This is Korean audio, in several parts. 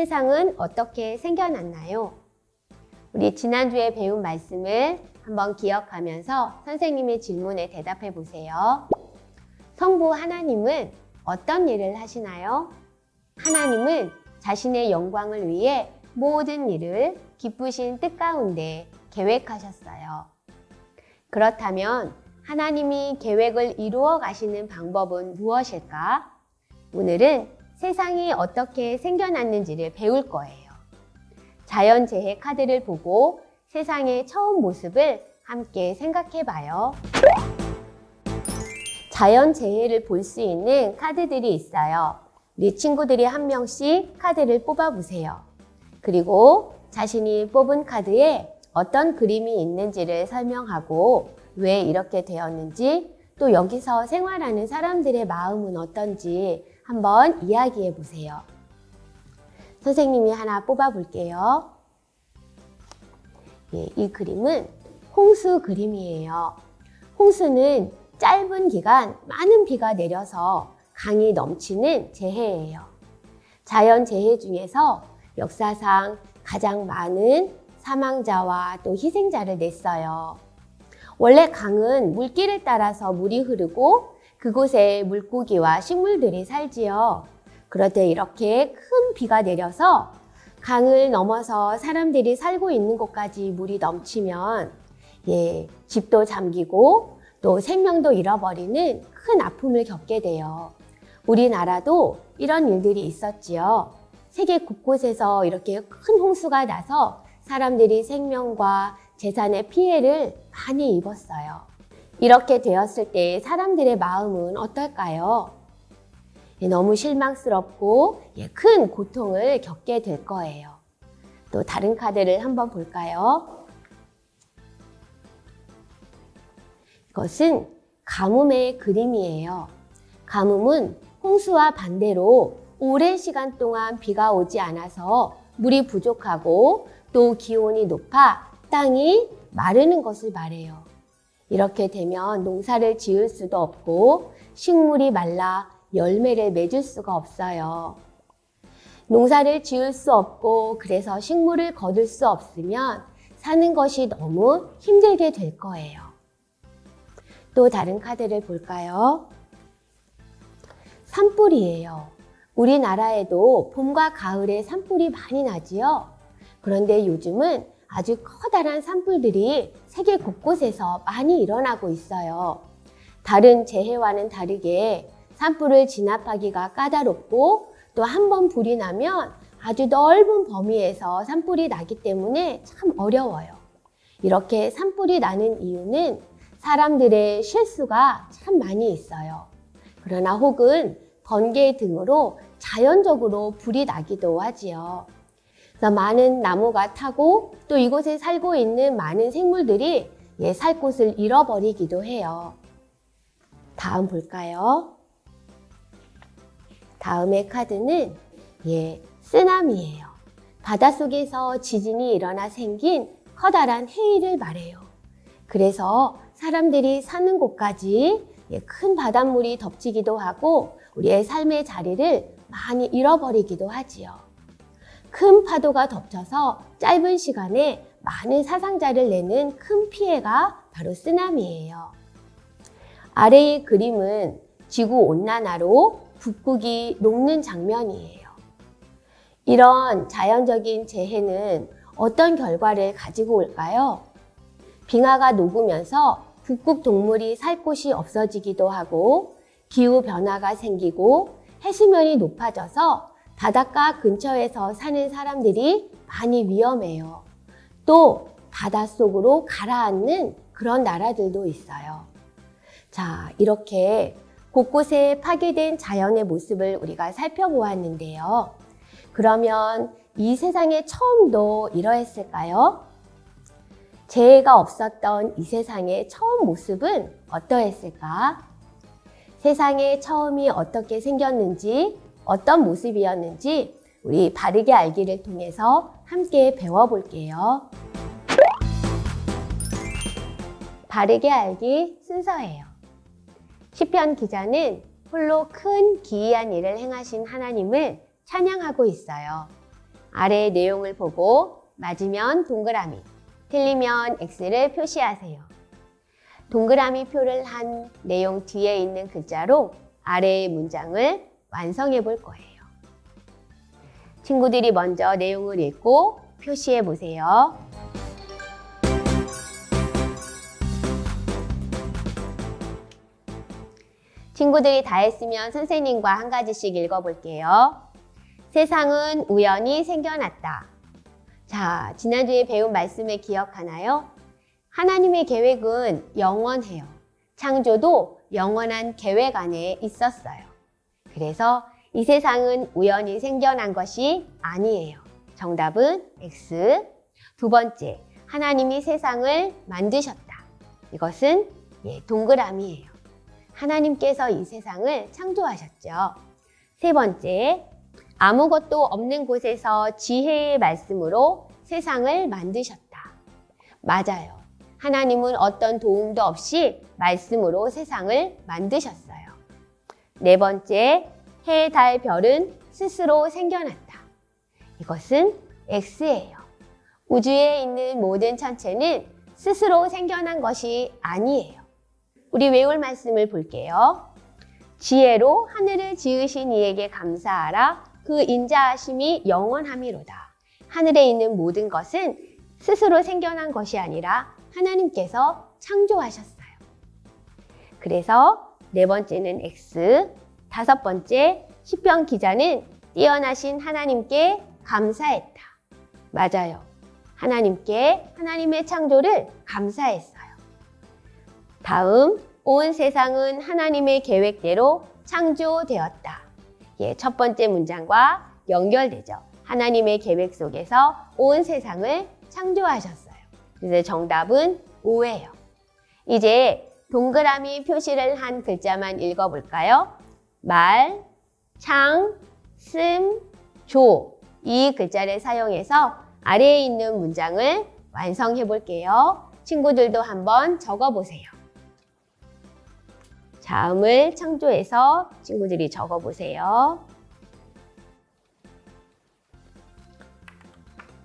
세상은 어떻게 생겨났나요? 우리 지난주에 배운 말씀을 한번 기억하면서 선생님의 질문에 대답해 보세요. 성부 하나님은 어떤 일을 하시나요? 하나님은 자신의 영광을 위해 모든 일을 기쁘신 뜻 가운데 계획하셨어요. 그렇다면 하나님이 계획을 이루어 가시는 방법은 무엇일까? 오늘은 세상이 어떻게 생겨났는지를 배울 거예요. 자연재해 카드를 보고 세상의 처음 모습을 함께 생각해 봐요. 자연재해를 볼 수 있는 카드들이 있어요. 우리 친구들이 한 명씩 카드를 뽑아 보세요. 그리고 자신이 뽑은 카드에 어떤 그림이 있는지를 설명하고 왜 이렇게 되었는지, 또 여기서 생활하는 사람들의 마음은 어떤지 한번 이야기해 보세요. 선생님이 하나 뽑아 볼게요. 이 그림은 홍수 그림이에요. 홍수는 짧은 기간 많은 비가 내려서 강이 넘치는 재해예요. 자연재해 중에서 역사상 가장 많은 사망자와 또 희생자를 냈어요. 원래 강은 물길을 따라서 물이 흐르고 그곳에 물고기와 식물들이 살지요. 그런데 이렇게 큰 비가 내려서 강을 넘어서 사람들이 살고 있는 곳까지 물이 넘치면 집도 잠기고 또 생명도 잃어버리는 큰 아픔을 겪게 돼요. 우리나라도 이런 일들이 있었지요. 세계 곳곳에서 이렇게 큰 홍수가 나서 사람들이 생명과 재산의 피해를 많이 입었어요. 이렇게 되었을 때 사람들의 마음은 어떨까요? 너무 실망스럽고 큰 고통을 겪게 될 거예요. 또 다른 카드를 한번 볼까요? 이것은 가뭄의 그림이에요. 가뭄은 홍수와 반대로 오랜 시간 동안 비가 오지 않아서 물이 부족하고 또 기온이 높아 땅이 마르는 것을 말해요. 이렇게 되면 농사를 지을 수도 없고 식물이 말라 열매를 맺을 수가 없어요. 농사를 지을 수 없고 그래서 식물을 거둘 수 없으면 사는 것이 너무 힘들게 될 거예요. 또 다른 카드를 볼까요? 산불이에요. 우리나라에도 봄과 가을에 산불이 많이 나지요. 그런데 요즘은 아주 커다란 산불들이 세계 곳곳에서 많이 일어나고 있어요. 다른 재해와는 다르게 산불을 진압하기가 까다롭고 또 한 번 불이 나면 아주 넓은 범위에서 산불이 나기 때문에 참 어려워요. 이렇게 산불이 나는 이유는 사람들의 실수가 참 많이 있어요. 그러나 혹은 번개 등으로 자연적으로 불이 나기도 하지요. 그래서 많은 나무가 타고 또 이곳에 살고 있는 많은 생물들이 살 곳을 잃어버리기도 해요. 다음 볼까요? 다음의 카드는 쓰나미예요. 바닷속에서 지진이 일어나 생긴 커다란 해일을 말해요. 그래서 사람들이 사는 곳까지 큰 바닷물이 덮치기도 하고 우리의 삶의 자리를 많이 잃어버리기도 하지요. 큰 파도가 덮쳐서 짧은 시간에 많은 사상자를 내는 큰 피해가 바로 쓰나미예요. 아래의 그림은 지구온난화로 북극이 녹는 장면이에요. 이런 자연적인 재해는 어떤 결과를 가지고 올까요? 빙하가 녹으면서 북극 동물이 살 곳이 없어지기도 하고 기후변화가 생기고 해수면이 높아져서 바닷가 근처에서 사는 사람들이 많이 위험해요. 또 바닷속으로 가라앉는 그런 나라들도 있어요. 자, 이렇게 곳곳에 파괴된 자연의 모습을 우리가 살펴보았는데요. 그러면 이 세상의 처음도 이러했을까요? 재해가 없었던 이 세상의 처음 모습은 어떠했을까? 세상의 처음이 어떻게 생겼는지, 어떤 모습이었는지 우리 바르게 알기를 통해서 함께 배워볼게요. 바르게 알기 순서예요. 시편 기자는 홀로 큰 기이한 일을 행하신 하나님을 찬양하고 있어요. 아래 내용을 보고 맞으면 동그라미, 틀리면 X를 표시하세요. 동그라미 표를 한 내용 뒤에 있는 글자로 아래의 문장을 완성해 볼 거예요. 친구들이 먼저 내용을 읽고 표시해 보세요. 친구들이 다 했으면 선생님과 한 가지씩 읽어볼게요. 세상은 우연히 생겨났다. 자, 지난주에 배운 말씀을 기억하나요? 하나님의 계획은 영원해요. 창조도 영원한 계획 안에 있었어요. 그래서 이 세상은 우연히 생겨난 것이 아니에요. 정답은 X. 두 번째, 하나님이 세상을 만드셨다. 이것은 동그라미예요. 하나님께서 이 세상을 창조하셨죠. 세 번째, 아무것도 없는 곳에서 지혜의 말씀으로 세상을 만드셨다. 맞아요. 하나님은 어떤 도움도 없이 말씀으로 세상을 만드셨어요. 네 번째, 해, 달, 별은 스스로 생겨났다. 이것은 X예요. 우주에 있는 모든 천체는 스스로 생겨난 것이 아니에요. 우리 외울 말씀을 볼게요. 지혜로 하늘을 지으신 이에게 감사하라. 그 인자하심이 영원함이로다. 하늘에 있는 모든 것은 스스로 생겨난 것이 아니라 하나님께서 창조하셨어요. 그래서 네 번째는 X, 다섯 번째, 시편 기자는 뛰어나신 하나님께 감사했다. 맞아요. 하나님의 창조를 감사했어요. 다음, 온 세상은 하나님의 계획대로 창조되었다. 첫 번째 문장과 연결되죠. 하나님의 계획 속에서 온 세상을 창조하셨어요. 그래서 정답은 O예요. 이제 동그라미 표시를 한 글자만 읽어볼까요? 말, 창, 씀, 조. 이 글자를 사용해서 아래에 있는 문장을 완성해 볼게요. 친구들도 한번 적어보세요. 자음을 창조해서 친구들이 적어보세요.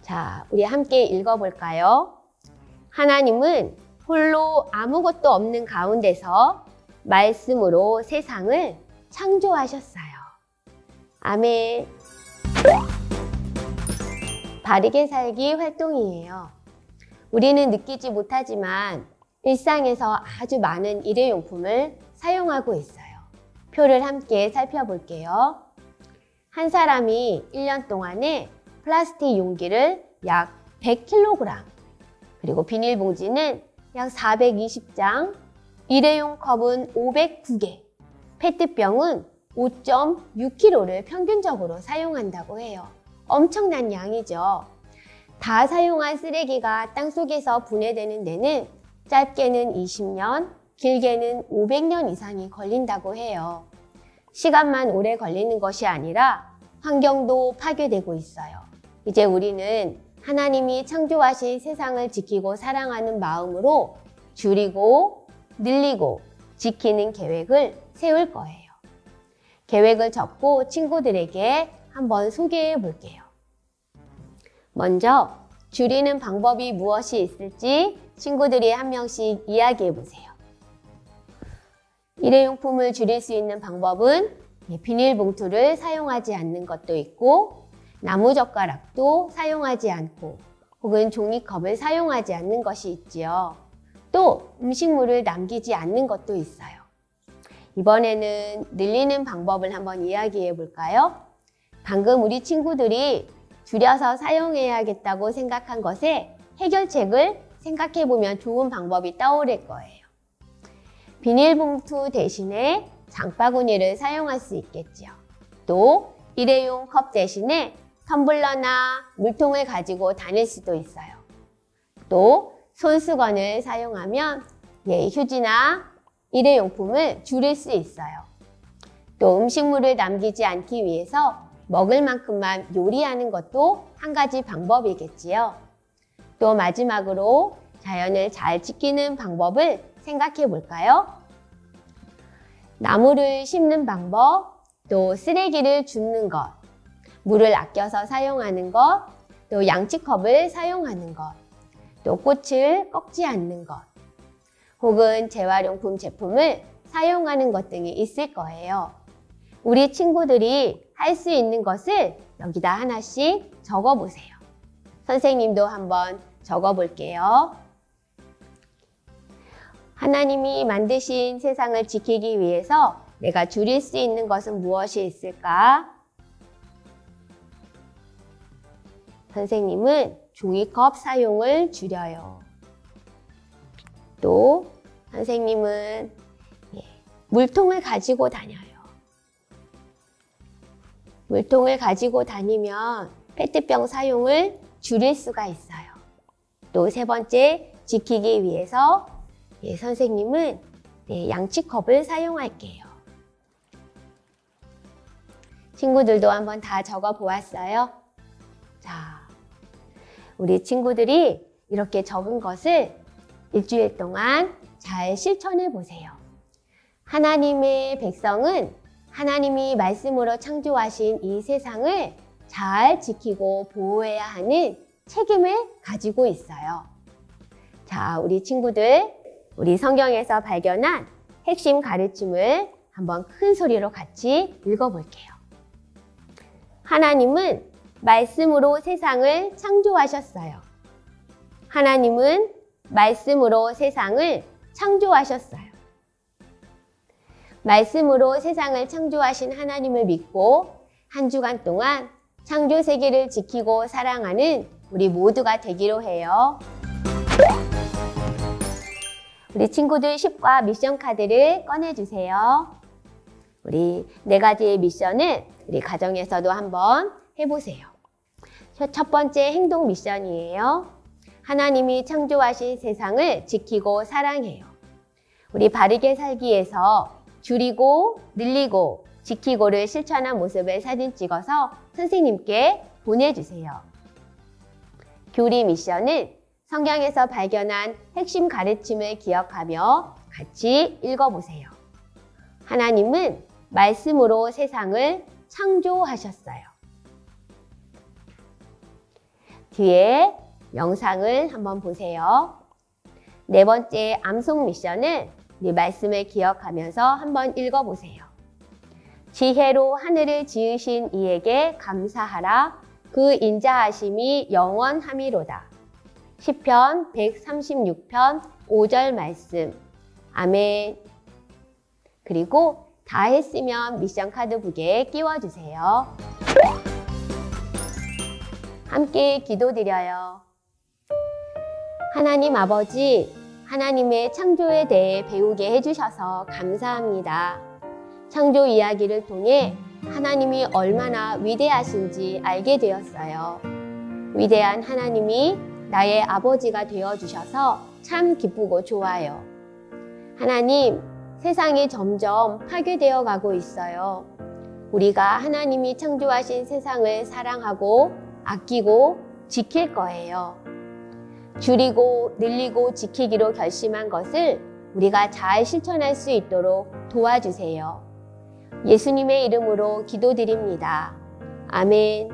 자, 우리 함께 읽어볼까요? 하나님은 홀로 아무것도 없는 가운데서 말씀으로 세상을 창조하셨어요. 아멘. 바르게 살기 활동이에요. 우리는 느끼지 못하지만 일상에서 아주 많은 일회용품을 사용하고 있어요. 표를 함께 살펴볼게요. 한 사람이 1년 동안에 플라스틱 용기를 약 100kg, 그리고 비닐봉지는 약 420장, 일회용 컵은 509개, 페트병은 5.6kg를 평균적으로 사용한다고 해요. 엄청난 양이죠. 다 사용한 쓰레기가 땅속에서 분해되는 데는 짧게는 20년, 길게는 500년 이상이 걸린다고 해요. 시간만 오래 걸리는 것이 아니라 환경도 파괴되고 있어요. 이제 우리는 하나님이 창조하신 세상을 지키고 사랑하는 마음으로 줄이고 늘리고 지키는 계획을 세울 거예요. 계획을 적고 친구들에게 한번 소개해 볼게요. 먼저 줄이는 방법이 무엇이 있을지 친구들이 한 명씩 이야기해 보세요. 일회용품을 줄일 수 있는 방법은 비닐봉투를 사용하지 않는 것도 있고, 나무젓가락도 사용하지 않고, 혹은 종이컵을 사용하지 않는 것이 있지요. 또 음식물을 남기지 않는 것도 있어요. 이번에는 늘리는 방법을 한번 이야기해 볼까요? 방금 우리 친구들이 줄여서 사용해야겠다고 생각한 것에 해결책을 생각해 보면 좋은 방법이 떠오를 거예요. 비닐봉투 대신에 장바구니를 사용할 수 있겠죠. 또 일회용 컵 대신에 텀블러나 물통을 가지고 다닐 수도 있어요. 또 손수건을 사용하면 휴지나 일회용품을 줄일 수 있어요. 또 음식물을 남기지 않기 위해서 먹을 만큼만 요리하는 것도 한 가지 방법이겠지요. 또 마지막으로 자연을 잘 지키는 방법을 생각해 볼까요? 나무를 심는 방법, 또 쓰레기를 줍는 것, 물을 아껴서 사용하는 것, 또 양치컵을 사용하는 것, 또 꽃을 꺾지 않는 것, 혹은 재활용품 제품을 사용하는 것 등이 있을 거예요. 우리 친구들이 할 수 있는 것을 여기다 하나씩 적어 보세요. 선생님도 한번 적어 볼게요. 하나님이 만드신 세상을 지키기 위해서 내가 줄일 수 있는 것은 무엇이 있을까? 선생님은 종이컵 사용을 줄여요. 또 선생님은 물통을 가지고 다녀요. 물통을 가지고 다니면 페트병 사용을 줄일 수가 있어요. 또 세 번째, 지키기 위해서 선생님은 양치컵을 사용할게요. 친구들도 한번 다 적어 보았어요? 자, 우리 친구들이 이렇게 적은 것을 일주일 동안 잘 실천해 보세요. 하나님의 백성은 하나님이 말씀으로 창조하신 이 세상을 잘 지키고 보호해야 하는 책임을 가지고 있어요. 자, 우리 친구들, 우리 성경에서 발견한 핵심 가르침을 한번 큰 소리로 같이 읽어볼게요. 하나님은 말씀으로 세상을 창조하셨어요. 하나님은 말씀으로 세상을 창조하셨어요. 말씀으로 세상을 창조하신 하나님을 믿고 한 주간 동안 창조 세계를 지키고 사랑하는 우리 모두가 되기로 해요. 우리 친구들 10과 미션 카드를 꺼내주세요. 우리 4가지의 미션을 우리 가정에서도 한번 해보세요. 첫 번째 행동 미션이에요. 하나님이 창조하신 세상을 지키고 사랑해요. 우리 바르게 살기 위해서 줄이고 늘리고 지키고를 실천한 모습을 사진 찍어서 선생님께 보내주세요. 교리 미션은 성경에서 발견한 핵심 가르침을 기억하며 같이 읽어보세요. 하나님은 말씀으로 세상을 창조하셨어요. 뒤에 영상을 한번 보세요. 4번째 암송 미션은 이 말씀을 기억하면서 한번 읽어보세요. 지혜로 하늘을 지으신 이에게 감사하라. 그 인자하심이 영원함이로다. 시편 136편 5절 말씀. 아멘. 그리고 다 했으면 미션 카드북에 끼워주세요. 함께 기도드려요. 하나님 아버지, 하나님의 창조에 대해 배우게 해주셔서 감사합니다. 창조 이야기를 통해 하나님이 얼마나 위대하신지 알게 되었어요. 위대한 하나님이 나의 아버지가 되어주셔서 참 기쁘고 좋아요. 하나님, 세상이 점점 파괴되어 가고 있어요. 우리가 하나님이 창조하신 세상을 사랑하고 아끼고 지킬 거예요. 줄이고 늘리고 지키기로 결심한 것을 우리가 잘 실천할 수 있도록 도와주세요. 예수님의 이름으로 기도드립니다. 아멘.